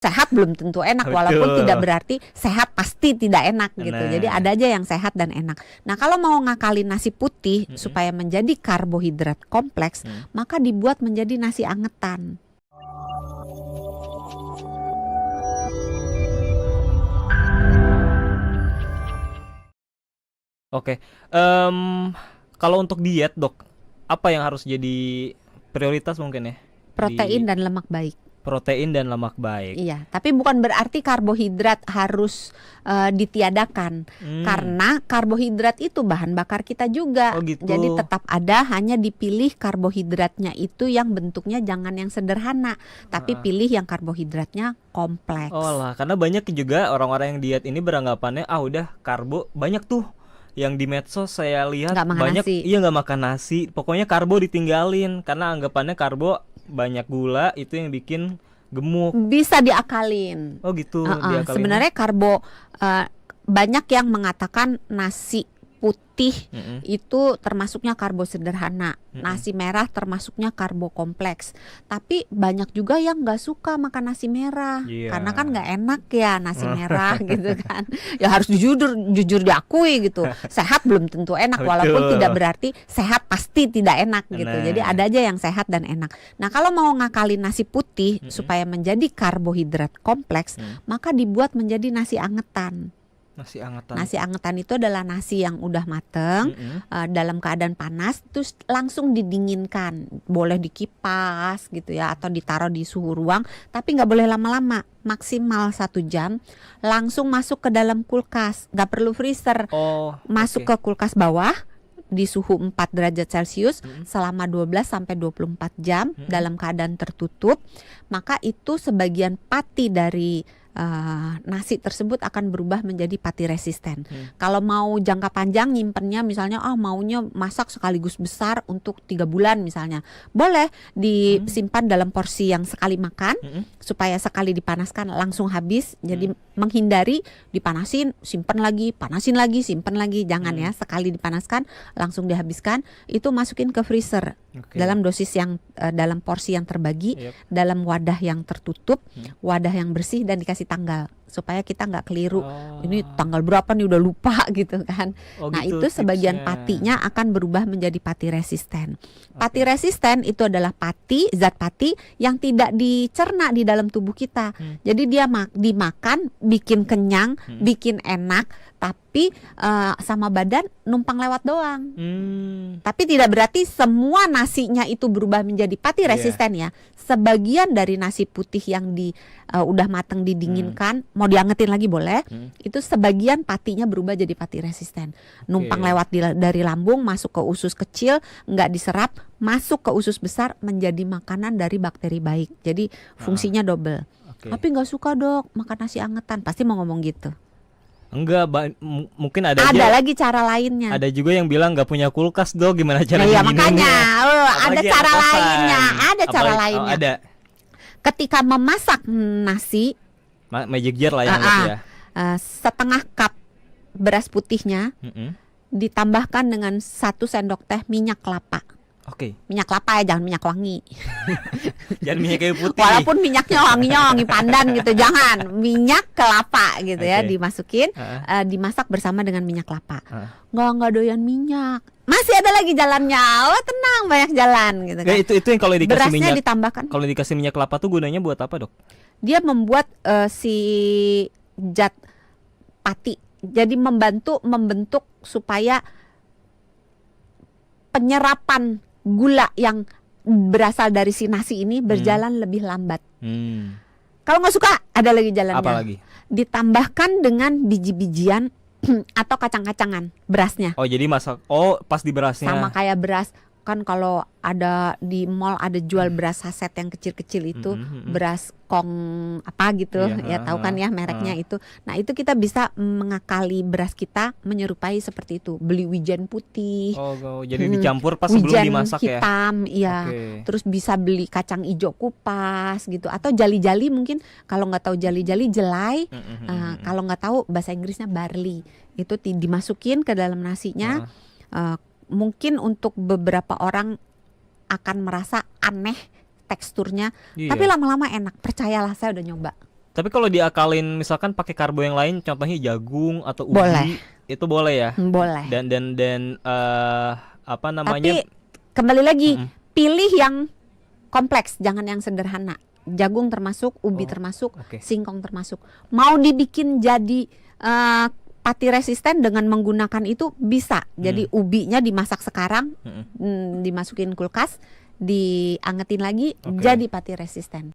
Sehat belum tentu enak, walaupun tidak berarti sehat pasti tidak enak gitu. Jadi ada aja yang sehat dan enak. Nah, kalau mau ngakalin nasi putih supaya menjadi karbohidrat kompleks, maka dibuat menjadi nasi angetan. Oke, kalau untuk diet dok, apa yang harus jadi prioritas mungkin ya? Protein dan lemak baik. Protein dan lemak baik. Iya, tapi bukan berarti karbohidrat harus ditiadakan, karena karbohidrat itu bahan bakar kita juga. Oh gitu. Jadi tetap ada, hanya dipilih karbohidratnya itu yang bentuknya jangan yang sederhana, tapi pilih yang karbohidratnya kompleks. Oh lah, karena banyak juga orang-orang yang diet ini beranggapannya udah karbo banyak tuh. Yang di medsos saya lihat banyak nasi. Iya nggak makan nasi, pokoknya karbo ditinggalin karena anggapannya karbo banyak gula itu yang bikin gemuk. Bisa diakalin. Oh gitu. Diakalin. Sebenarnya karbo banyak yang mengatakan nasi putih itu termasuknya karbo sederhana, nasi merah termasuknya karbo kompleks. Tapi banyak juga yang nggak suka makan nasi merah, karena kan nggak enak ya nasi merah gitu kan. Ya harus jujur diakui gitu. Sehat belum tentu enak, walaupun tidak berarti sehat pasti tidak enak gitu. Jadi ada aja yang sehat dan enak. Nah, kalau mau ngakalin nasi putih supaya menjadi karbohidrat kompleks, maka dibuat menjadi nasi angetan. Nasi angetan itu adalah nasi yang udah mateng, dalam keadaan panas, terus langsung didinginkan. Boleh dikipas gitu ya, atau ditaruh di suhu ruang, tapi nggak boleh lama-lama, maksimal 1 jam. Langsung masuk ke dalam kulkas, nggak perlu freezer. Masuk ke kulkas bawah di suhu 4 derajat Celcius selama 12 sampai 24 jam dalam keadaan tertutup. Maka itu sebagian pati dari nasi tersebut akan berubah menjadi pati resisten. Kalau mau jangka panjang nyimpennya, misalnya maunya masak sekaligus besar untuk 3 bulan misalnya, boleh disimpan dalam porsi yang sekali makan, supaya sekali dipanaskan langsung habis. Jadi menghindari dipanasin simpan lagi, panasin lagi simpan lagi, jangan ya, sekali dipanaskan langsung dihabiskan. Itu masukin ke freezer dalam dosis yang dalam porsi yang terbagi, dalam wadah yang tertutup, wadah yang bersih, dan dikasih tanggal supaya kita nggak keliru. Ini tanggal berapa nih, udah lupa gitu kan. Nah gitu, itu sebagian patinya akan berubah menjadi pati resisten. Pati resisten itu adalah zat pati yang tidak dicerna di dalam tubuh kita. Jadi dia dimakan bikin kenyang, bikin enak, tapi sama badan numpang lewat doang. Tapi tidak berarti semua nasinya itu berubah menjadi pati resisten ya. Sebagian dari nasi putih yang udah mateng didinginkan, mau diangetin lagi boleh. Itu sebagian patinya berubah jadi pati resisten. Numpang lewat dari lambung, masuk ke usus kecil, nggak diserap, masuk ke usus besar, menjadi makanan dari bakteri baik. Jadi fungsinya double. Tapi nggak suka dok makan nasi angetan, pasti mau ngomong gitu. Enggak, mungkin ada lagi cara lainnya. Ada juga yang bilang nggak punya kulkas dok, gimana caranya? Iya makanya, ada cara lainnya. Ada cara lainnya. Ada. Ketika memasak nasi, magic jar lah yang ya. Setengah cup beras putihnya ditambahkan dengan 1 sendok teh minyak kelapa. Minyak kelapa ya, jangan minyak wangi. Jangan minyak kayu putih. Walaupun minyaknya wangi pandan gitu, jangan. Minyak kelapa gitu ya, dimasukin, dimasak bersama dengan minyak kelapa. Nggak doyan minyak. Masih ada lagi jalannya. Tenang, banyak jalan gitu kan. Itu yang kalau dikasih berasnya minyak ditambahkan. Kalau dikasih minyak kelapa tuh gunanya buat apa, dok? Dia membuat si zat pati. Jadi membentuk supaya penyerapan gula yang berasal dari si nasi ini berjalan lebih lambat. Kalau nggak suka, ada lagi jalannya. Apa lagi? Ditambahkan dengan biji-bijian atau kacang-kacangan berasnya. Jadi masak. Pas di berasnya. Sama kayak beras. Kan kalau ada di mall ada jual beras saset yang kecil-kecil itu, beras kong apa gitu, ya tahu kan ya mereknya itu. Nah itu kita bisa mengakali beras kita menyerupai seperti itu. Beli wijen putih. Jadi dicampur pas sebelum dimasak ya. Hitam, iya. Terus bisa beli kacang hijau kupas gitu, atau jali-jali mungkin. Kalau nggak tahu jali-jali, jelai. Kalau nggak tahu bahasa Inggrisnya barley. Itu dimasukin ke dalam nasinya. Mungkin untuk beberapa orang akan merasa aneh teksturnya, tapi lama-lama enak. Percayalah, saya udah nyoba. Tapi kalau diakalin misalkan pakai karbo yang lain, contohnya jagung atau ubi, Boleh. itu boleh ya. Boleh. Dan apa namanya? Tapi kembali lagi, Mm-mm. pilih yang kompleks, jangan yang sederhana. Jagung termasuk, ubi Oh, termasuk, oke. singkong termasuk. Mau dibikin jadi pati resisten dengan menggunakan itu bisa. Jadi ubinya dimasak sekarang, Mm-mm. dimasukin kulkas, diangetin lagi, Oke. jadi pati resisten.